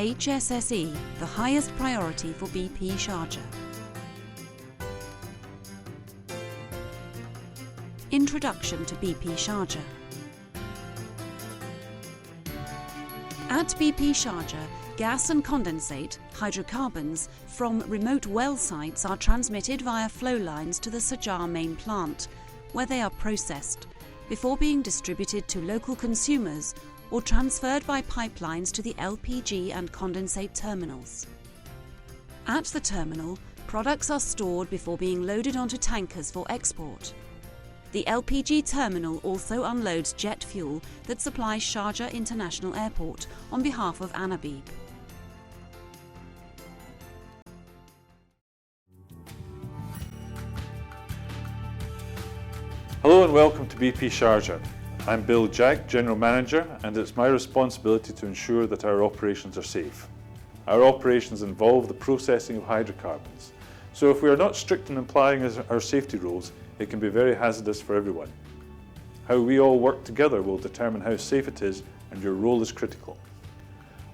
HSSE, the highest priority for BP Sharjah. Introduction to BP Sharjah. At BP Sharjah, gas and condensate, hydrocarbons, from remote well sites are transmitted via flow lines to the Sharjah main plant, where they are processed, before being distributed to local consumers or transferred by pipelines to the LPG and condensate terminals. At the terminal, products are stored before being loaded onto tankers for export. The LPG terminal also unloads jet fuel that supplies Sharjah International Airport on behalf of Anabib. Hello and welcome to BP Sharjah. I'm Bill Jack, General Manager, and it's my responsibility to ensure that our operations are safe. Our operations involve the processing of hydrocarbons, so if we are not strict in applying our safety rules, it can be very hazardous for everyone. How we all work together will determine how safe it is, and your role is critical.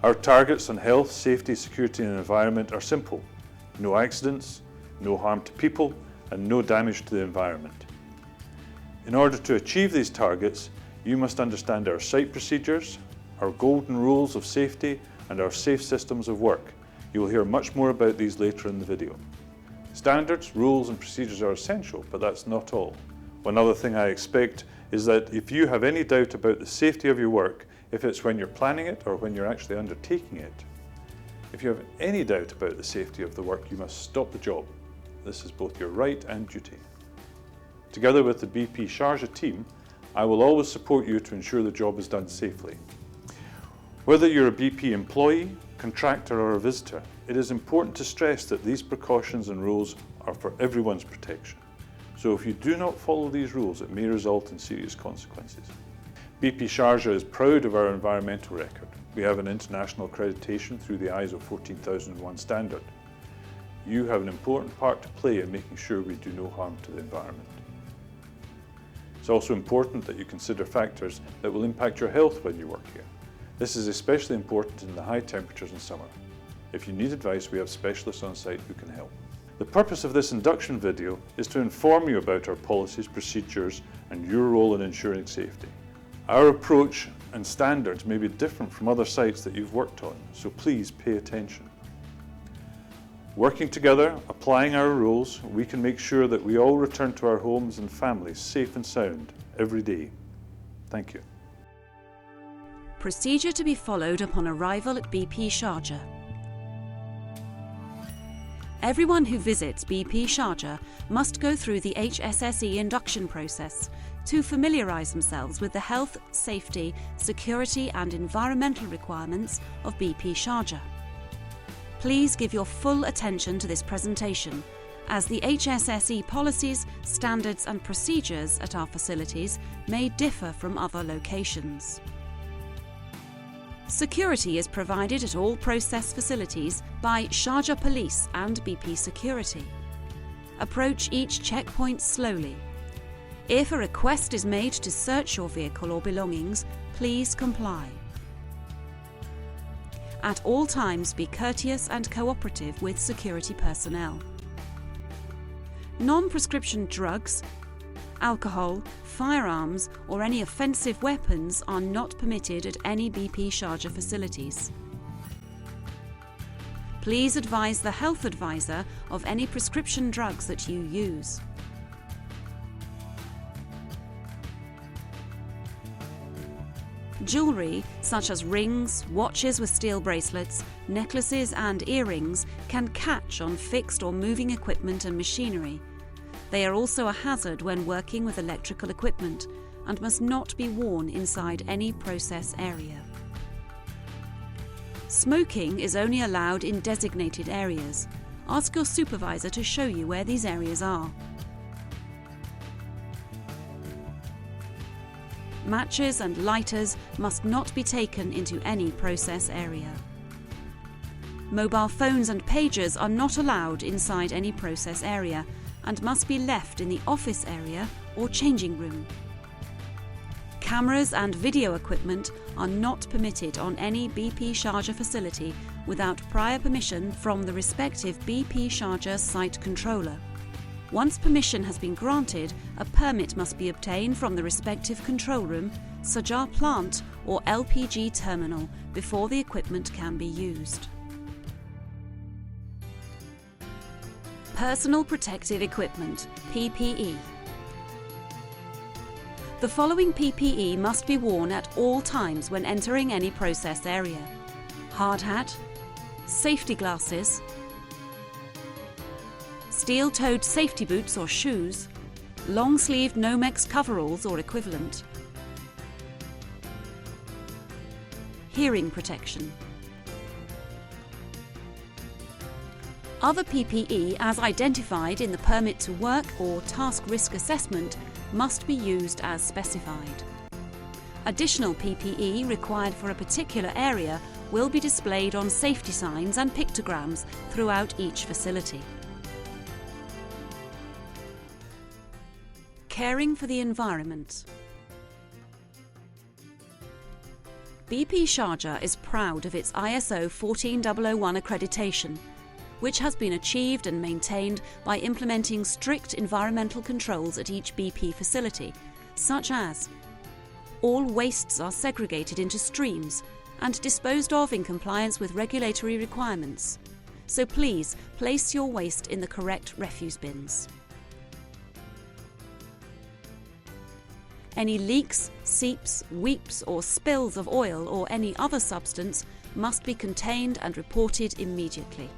Our targets on health, safety, security and environment are simple: no accidents, no harm to people, and no damage to the environment. In order to achieve these targets, you must understand our site procedures, our golden rules of safety, and our safe systems of work. You will hear much more about these later in the video. Standards, rules and procedures are essential, but that's not all. One other thing I expect is that if you have any doubt about the safety of your work, if it's when you're planning it or when you're actually undertaking it, if you have any doubt about the safety of the work, you must stop the job. This is both your right and duty. Together with the BP Sharjah team, I will always support you to ensure the job is done safely. Whether you're a BP employee, contractor or a visitor, it is important to stress that these precautions and rules are for everyone's protection. So if you do not follow these rules, it may result in serious consequences. BP Sharjah is proud of our environmental record. We have an international accreditation through the ISO 14001 standard. You have an important part to play in making sure we do no harm to the environment. It's also important that you consider factors that will impact your health when you work here. This is especially important in the high temperatures in summer. If you need advice, we have specialists on site who can help. The purpose of this induction video is to inform you about our policies, procedures, and your role in ensuring safety. Our approach and standards may be different from other sites that you've worked on, so please pay attention. Working together, applying our rules, we can make sure that we all return to our homes and families safe and sound every day. Thank you. Procedure to be followed upon arrival at BP Sharjah. Everyone who visits BP Sharjah must go through the HSSE induction process to familiarise themselves with the health, safety, security and environmental requirements of BP Sharjah. Please give your full attention to this presentation, as the HSSE policies, standards and procedures at our facilities may differ from other locations. Security is provided at all process facilities by Sharjah Police and BP Security. Approach each checkpoint slowly. If a request is made to search your vehicle or belongings, please comply. At all times, be courteous and cooperative with security personnel. Non-prescription drugs, alcohol, firearms or any offensive weapons are not permitted at any BP Sharjah facilities. Please advise the health advisor of any prescription drugs that you use. Jewellery, such as rings, watches with steel bracelets, necklaces and earrings, can catch on fixed or moving equipment and machinery. They are also a hazard when working with electrical equipment and must not be worn inside any process area. Smoking is only allowed in designated areas. Ask your supervisor to show you where these areas are. Matches and lighters must not be taken into any process area. Mobile phones and pagers are not allowed inside any process area and must be left in the office area or changing room. Cameras and video equipment are not permitted on any BP Sharjah facility without prior permission from the respective BP Sharjah site controller. Once permission has been granted, a permit must be obtained from the respective control room, Sharjah plant or LPG terminal before the equipment can be used. Personal Protective Equipment, PPE. The following PPE must be worn at all times when entering any process area: hard hat, safety glasses, steel-toed safety boots or shoes, long-sleeved Nomex coveralls or equivalent, hearing protection. Other PPE as identified in the Permit to Work or Task Risk Assessment must be used as specified. Additional PPE required for a particular area will be displayed on safety signs and pictograms throughout each facility. Caring for the environment. BP Sharjah is proud of its ISO 14001 accreditation, which has been achieved and maintained by implementing strict environmental controls at each BP facility, such as all wastes are segregated into streams and disposed of in compliance with regulatory requirements, so please place your waste in the correct refuse bins. Any leaks, seeps, weeps or spills of oil or any other substance must be contained and reported immediately.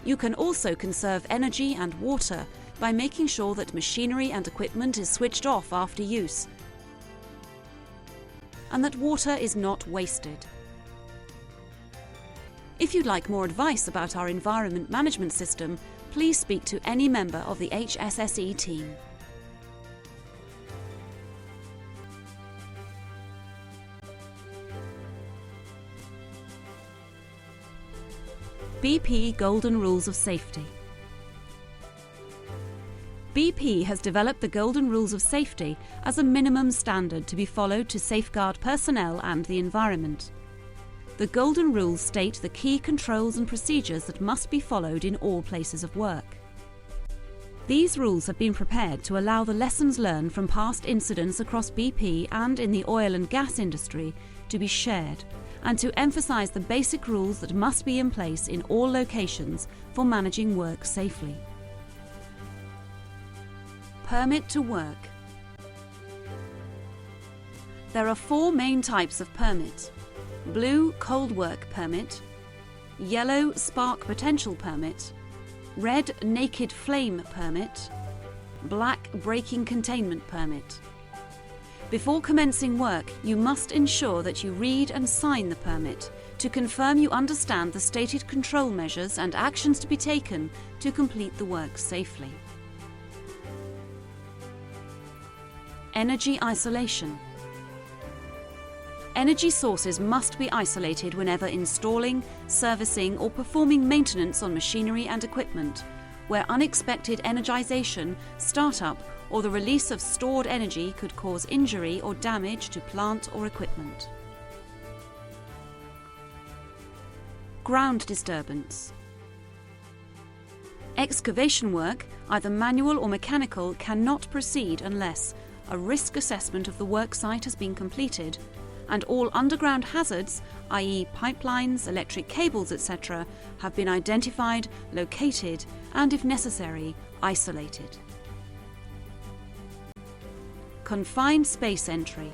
You can also conserve energy and water by making sure that machinery and equipment is switched off after use and that water is not wasted. If you'd like more advice about our environment management system, please speak to any member of the HSSE team. BP Golden Rules of Safety. BP has developed the Golden Rules of Safety as a minimum standard to be followed to safeguard personnel and the environment. The Golden Rules state the key controls and procedures that must be followed in all places of work. These rules have been prepared to allow the lessons learned from past incidents across BP and in the oil and gas industry to be shared, and to emphasise the basic rules that must be in place in all locations for managing work safely. Permit to Work. There are 4 main types of permit: blue Cold Work Permit, yellow Spark Potential Permit, red Naked Flame Permit, black Braking Containment Permit. Before commencing work, you must ensure that you read and sign the permit to confirm you understand the stated control measures and actions to be taken to complete the work safely. Energy isolation. Energy sources must be isolated whenever installing, servicing or performing maintenance on machinery and equipment, where unexpected energization, startup or the release of stored energy could cause injury or damage to plant or equipment. Ground disturbance. Excavation work, either manual or mechanical, cannot proceed unless a risk assessment of the work site has been completed and all underground hazards, i.e. pipelines, electric cables, etc., have been identified, located and, if necessary, isolated. Confined space entry.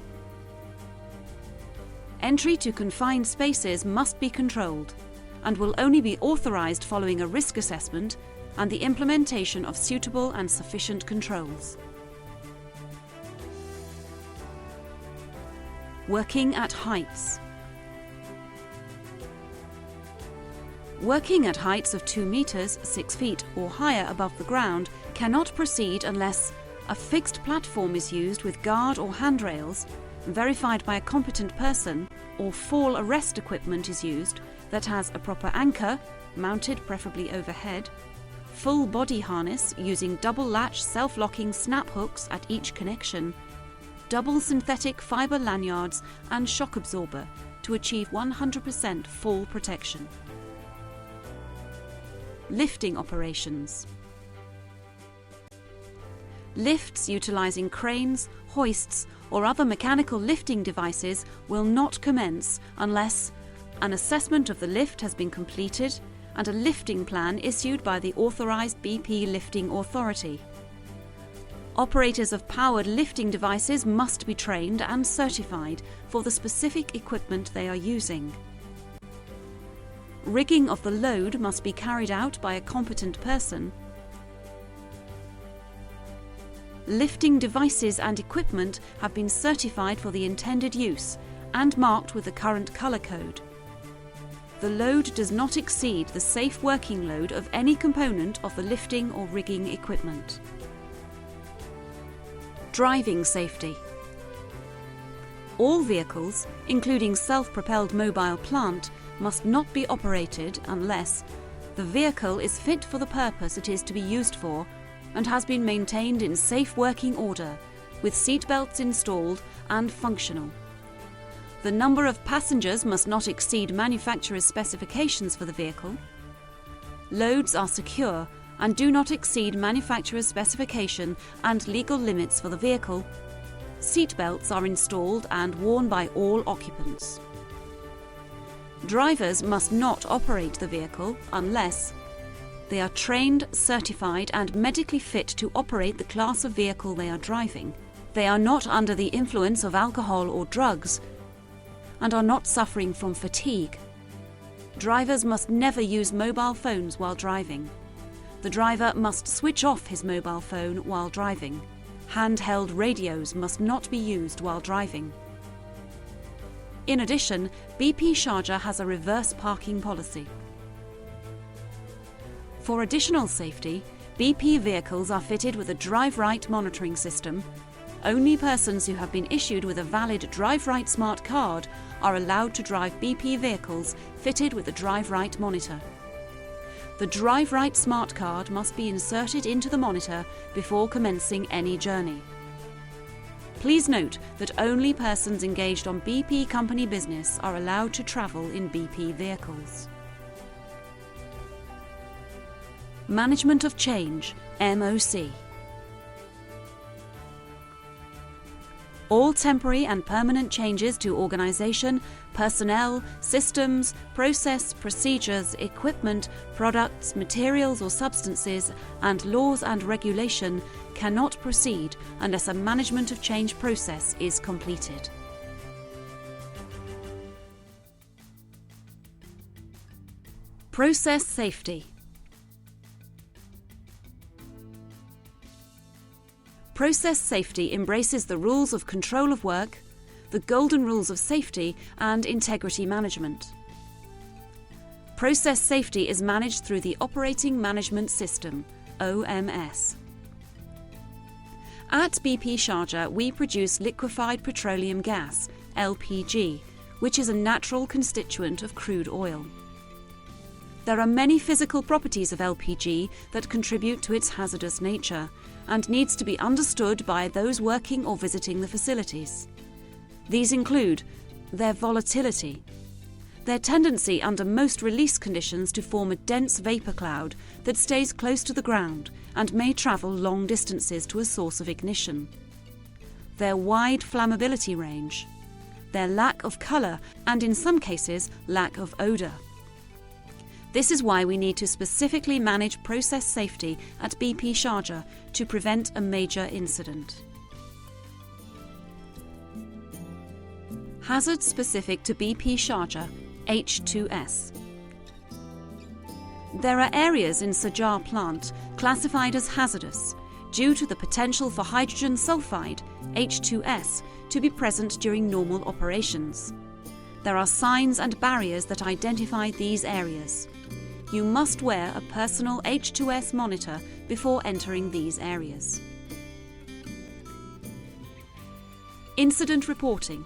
Entry to confined spaces must be controlled and will only be authorised following a risk assessment and the implementation of suitable and sufficient controls. Working at heights. Working at heights of 2 meters, 6 feet or higher above the ground cannot proceed unless a fixed platform is used with guard or handrails, verified by a competent person, or fall arrest equipment is used that has a proper anchor, mounted preferably overhead, full body harness using double latch self-locking snap hooks at each connection, double synthetic fibre lanyards and shock absorber to achieve 100% full protection. Lifting operations. Lifts utilising cranes, hoists or other mechanical lifting devices will not commence unless an assessment of the lift has been completed and a lifting plan issued by the authorised BP Lifting Authority. Operators of powered lifting devices must be trained and certified for the specific equipment they are using. Rigging of the load must be carried out by a competent person. Lifting devices and equipment have been certified for the intended use and marked with the current colour code. The load does not exceed the safe working load of any component of the lifting or rigging equipment. Driving safety. All vehicles, including self-propelled mobile plant, must not be operated unless the vehicle is fit for the purpose it is to be used for and has been maintained in safe working order, with seat belts installed and functional. The number of passengers must not exceed manufacturer's specifications for the vehicle. Loads are secure and do not exceed manufacturer's specification and legal limits for the vehicle. Seat belts are installed and worn by all occupants. Drivers must not operate the vehicle unless they are trained, certified and medically fit to operate the class of vehicle they are driving. They are not under the influence of alcohol or drugs and are not suffering from fatigue. Drivers must never use mobile phones while driving. The driver must switch off his mobile phone while driving. Handheld radios must not be used while driving. In addition, BP Sharjah has a reverse parking policy. For additional safety, BP vehicles are fitted with a drive-right monitoring system. Only persons who have been issued with a valid drive-right smart card are allowed to drive BP vehicles fitted with a drive-right monitor. The drive-right smart card must be inserted into the monitor before commencing any journey. Please note that only persons engaged on BP company business are allowed to travel in BP vehicles. Management of Change, MOC. All temporary and permanent changes to organisation, personnel, systems, process, procedures, equipment, products, materials or substances, and laws and regulation cannot proceed unless a management of change process is completed. Process safety. Process safety embraces the rules of control of work, the golden rules of safety and integrity management. Process safety is managed through the Operating Management System, OMS. At BP Sharjah, we produce liquefied petroleum gas, LPG, which is a natural constituent of crude oil. There are many physical properties of LPG that contribute to its hazardous nature and needs to be understood by those working or visiting the facilities. These include their volatility, their tendency under most release conditions to form a dense vapour cloud that stays close to the ground and may travel long distances to a source of ignition, their wide flammability range, their lack of colour and in some cases lack of odour. This is why we need to specifically manage process safety at BP Sharjah to prevent a major incident. Hazards specific to BP Sharjah, H2S. There are areas in Sharjah plant classified as hazardous due to the potential for hydrogen sulfide, H2S, to be present during normal operations. There are signs and barriers that identify these areas. You must wear a personal H2S monitor before entering these areas. Incident reporting.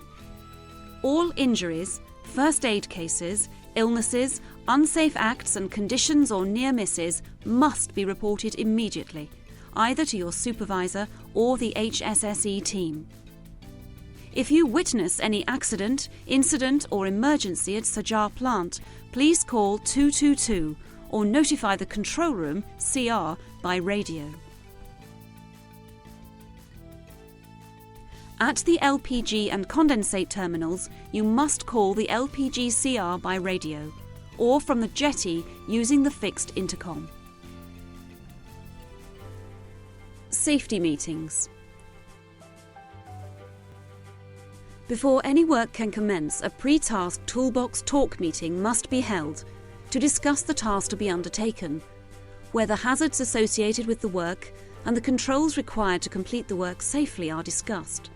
All injuries, first aid cases, illnesses, unsafe acts and conditions or near misses must be reported immediately, either to your supervisor or the HSSE team. If you witness any accident, incident or emergency at Sharjah plant, please call 222 or notify the control room, CR, by radio. At the LPG and condensate terminals, you must call the LPG CR by radio or from the jetty using the fixed intercom. Safety meetings. Before any work can commence, a pre-task toolbox talk meeting must be held to discuss the task to be undertaken, where the hazards associated with the work and the controls required to complete the work safely are discussed.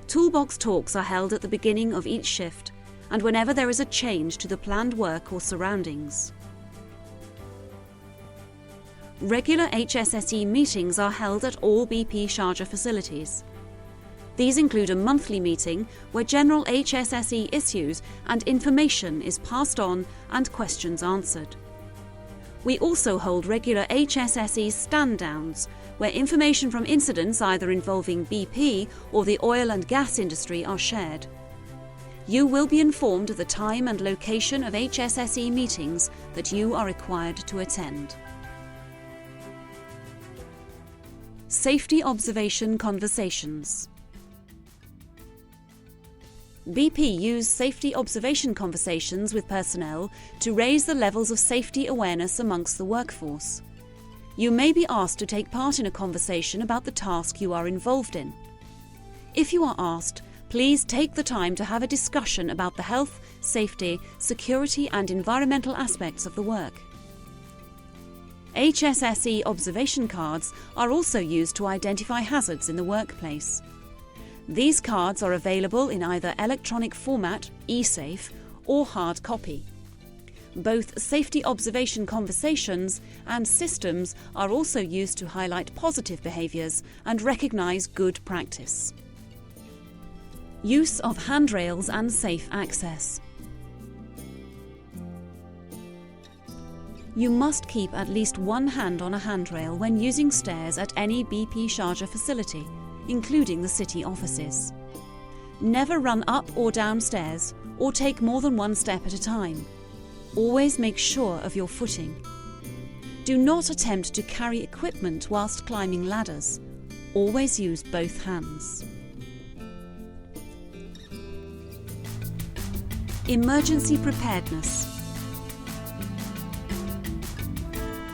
Toolbox talks are held at the beginning of each shift and whenever there is a change to the planned work or surroundings. Regular HSSE meetings are held at all BP Sharjah facilities. These include a monthly meeting where general HSSE issues and information is passed on and questions answered. We also hold regular HSSE stand-downs, where information from incidents either involving BP or the oil and gas industry are shared. You will be informed of the time and location of HSSE meetings that you are required to attend. Safety Observation Conversations. BP use safety observation conversations with personnel to raise the levels of safety awareness amongst the workforce. You may be asked to take part in a conversation about the task you are involved in. If you are asked, please take the time to have a discussion about the health, safety, security and environmental aspects of the work. HSSE observation cards are also used to identify hazards in the workplace. These cards are available in either electronic format, eSafe, or hard copy. Both safety observation conversations and systems are also used to highlight positive behaviours and recognise good practice. Use of handrails and safe access. You must keep at least one hand on a handrail when using stairs at any BP Sharjah facility, including the city offices. Never run up or down stairs or take more than one step at a time. Always make sure of your footing. Do not attempt to carry equipment whilst climbing ladders. Always use both hands. Emergency preparedness.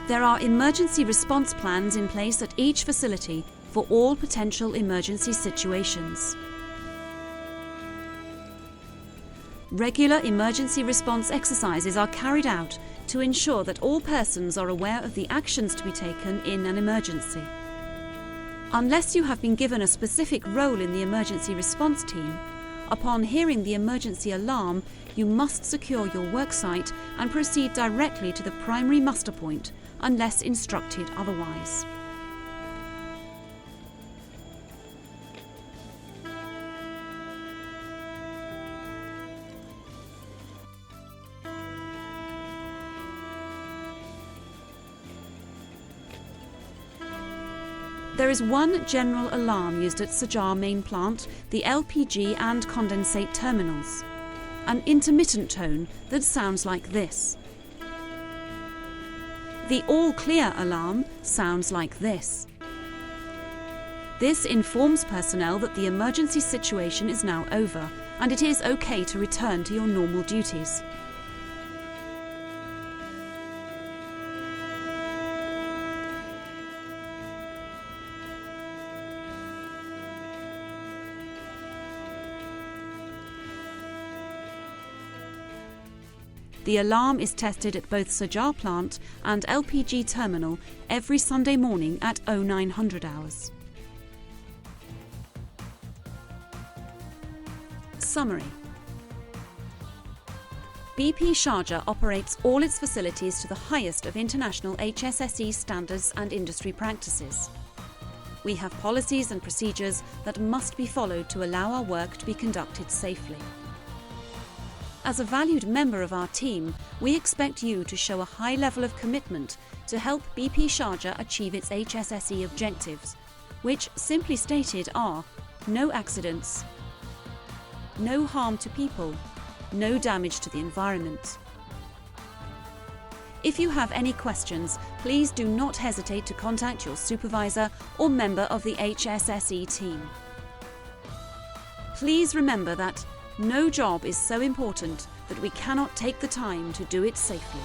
There are emergency response plans in place at each facility for all potential emergency situations. Regular emergency response exercises are carried out to ensure that all persons are aware of the actions to be taken in an emergency. Unless you have been given a specific role in the emergency response team, upon hearing the emergency alarm, you must secure your worksite and proceed directly to the primary muster point, unless instructed otherwise. There is one general alarm used at Sharjah main plant, the LPG and condensate terminals. An intermittent tone that sounds like this. The all clear alarm sounds like this. This informs personnel that the emergency situation is now over and it is okay to return to your normal duties. The alarm is tested at both Sharjah plant and LPG terminal every Sunday morning at 0900 hours. Summary. BP Sharjah operates all its facilities to the highest of international HSSE standards and industry practices. We have policies and procedures that must be followed to allow our work to be conducted safely. As a valued member of our team, we expect you to show a high level of commitment to help BP Sharjah achieve its HSSE objectives, which, simply stated, are no accidents, no harm to people, no damage to the environment. If you have any questions, please do not hesitate to contact your supervisor or member of the HSSE team. Please remember that no job is so important that we cannot take the time to do it safely.